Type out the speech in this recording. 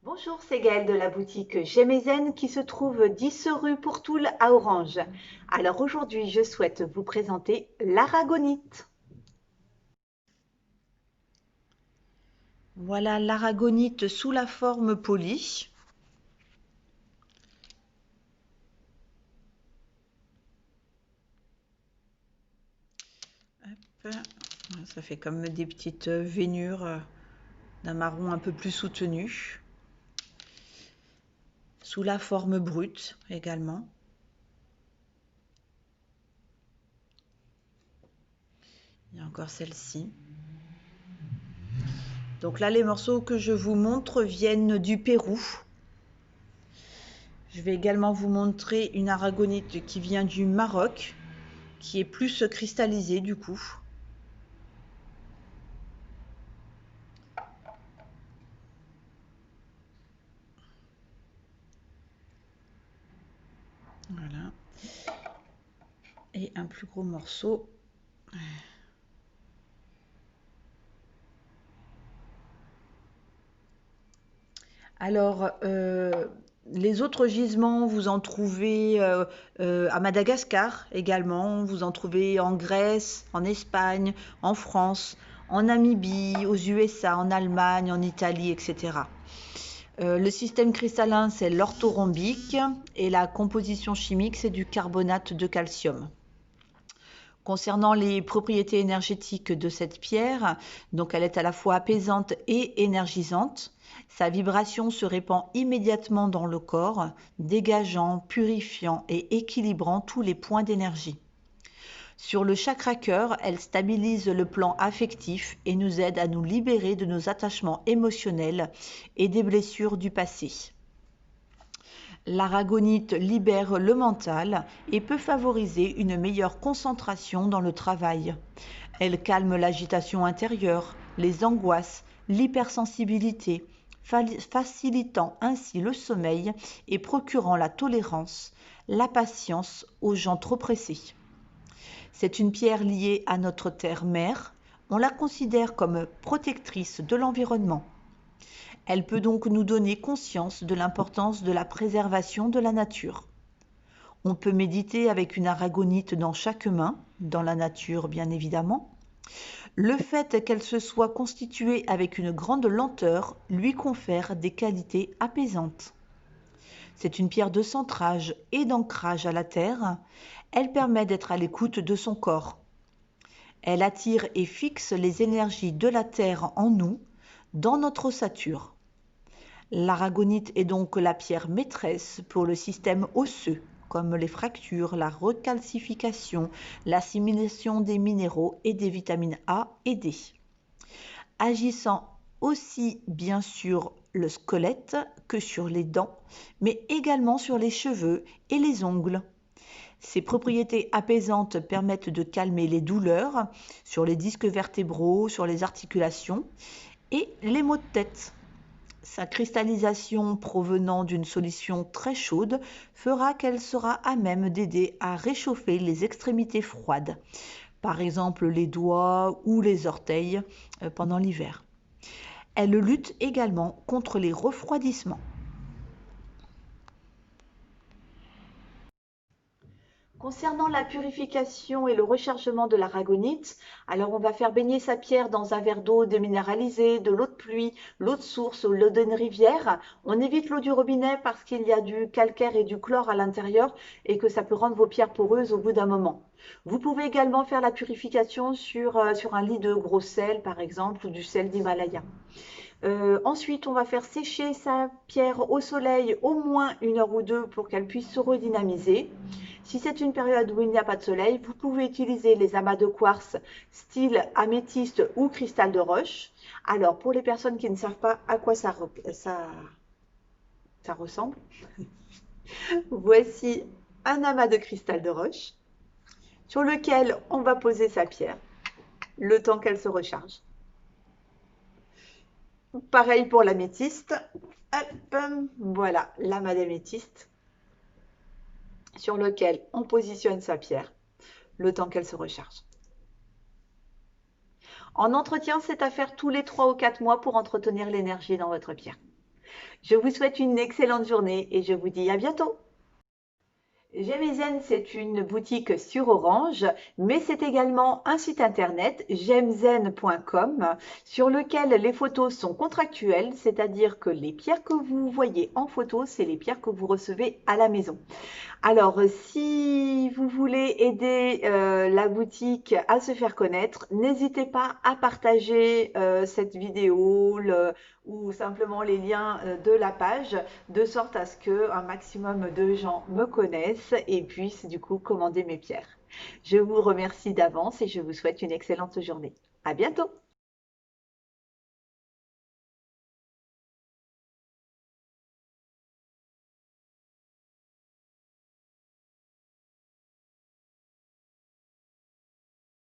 Bonjour, c'est Gaëlle de la boutique Gémézen qui se trouve 10 rue Pourtoul à Orange. Alors aujourd'hui, je souhaite vous présenter l'aragonite. Voilà l'aragonite sous la forme polie. Hop. Ça fait comme des petites veinures d'un marron un peu plus soutenu. Sous la forme brute également. Il y a encore celle-ci. Donc là, les morceaux que je vous montre viennent du Pérou. Je vais également vous montrer une aragonite qui vient du Maroc, qui est plus cristallisée du coup. Voilà. Et un plus gros morceau. Alors, les autres gisements, vous en trouvez à Madagascar également, vous en trouvez en Grèce, en Espagne, en France, en Namibie, aux USA, en Allemagne, en Italie, etc. Le système cristallin, c'est l'orthorhombique et la composition chimique, c'est du carbonate de calcium. Concernant les propriétés énergétiques de cette pierre, donc elle est à la fois apaisante et énergisante. Sa vibration se répand immédiatement dans le corps, dégageant, purifiant et équilibrant tous les points d'énergie. Sur le chakra cœur, elle stabilise le plan affectif et nous aide à nous libérer de nos attachements émotionnels et des blessures du passé. L'aragonite libère le mental et peut favoriser une meilleure concentration dans le travail. Elle calme l'agitation intérieure, les angoisses, l'hypersensibilité, facilitant ainsi le sommeil et procurant la tolérance, la patience aux gens trop pressés. C'est une pierre liée à notre terre-mère. On la considère comme protectrice de l'environnement. Elle peut donc nous donner conscience de l'importance de la préservation de la nature. On peut méditer avec une aragonite dans chaque main, dans la nature bien évidemment. Le fait qu'elle se soit constituée avec une grande lenteur lui confère des qualités apaisantes. C'est une pierre de centrage et d'ancrage à la terre. Elle permet d'être à l'écoute de son corps. Elle attire et fixe les énergies de la terre en nous, dans notre ossature. L'aragonite est donc la pierre maîtresse pour le système osseux, comme les fractures, la recalcification, l'assimilation des minéraux et des vitamines A et D. Agissant aussi bien sur le squelette que sur les dents, mais également sur les cheveux et les ongles. Ses propriétés apaisantes permettent de calmer les douleurs sur les disques vertébraux, sur les articulations et les maux de tête. Sa cristallisation provenant d'une solution très chaude fera qu'elle sera à même d'aider à réchauffer les extrémités froides, par exemple les doigts ou les orteils pendant l'hiver. Elle lutte également contre les refroidissements. Concernant la purification et le rechargement de l'aragonite, alors on va faire baigner sa pierre dans un verre d'eau déminéralisée, de l'eau de pluie, l'eau de source ou l'eau d'une rivière. On évite l'eau du robinet parce qu'il y a du calcaire et du chlore à l'intérieur et que ça peut rendre vos pierres poreuses au bout d'un moment. Vous pouvez également faire la purification sur un lit de gros sel par exemple ou du sel d'Himalaya. Ensuite, on va faire sécher sa pierre au soleil au moins 1 heure ou 2 pour qu'elle puisse se redynamiser. Si c'est une période où il n'y a pas de soleil, vous pouvez utiliser les amas de quartz style améthyste ou cristal de roche. Alors, pour les personnes qui ne savent pas à quoi ça ressemble, voici un amas de cristal de roche sur lequel on va poser sa pierre le temps qu'elle se recharge. Pareil pour l'améthyste. Hop, voilà l'amas d'améthyste sur lequel on positionne sa pierre le temps qu'elle se recharge. En entretien, c'est à faire tous les 3 ou 4 mois pour entretenir l'énergie dans votre pierre. Je vous souhaite une excellente journée et je vous dis à bientôt. J'aime c'est une boutique sur Orange, mais c'est également un site internet, j'aimezen.com, sur lequel les photos sont contractuelles, c'est-à-dire que les pierres que vous voyez en photo, c'est les pierres que vous recevez à la maison. Alors, si vous voulez aider la boutique à se faire connaître, n'hésitez pas à partager cette vidéo ou simplement les liens de la page, de sorte à ce qu'un maximum de gens me connaissent et puissent du coup commander mes pierres. Je vous remercie d'avance et je vous souhaite une excellente journée. À bientôt!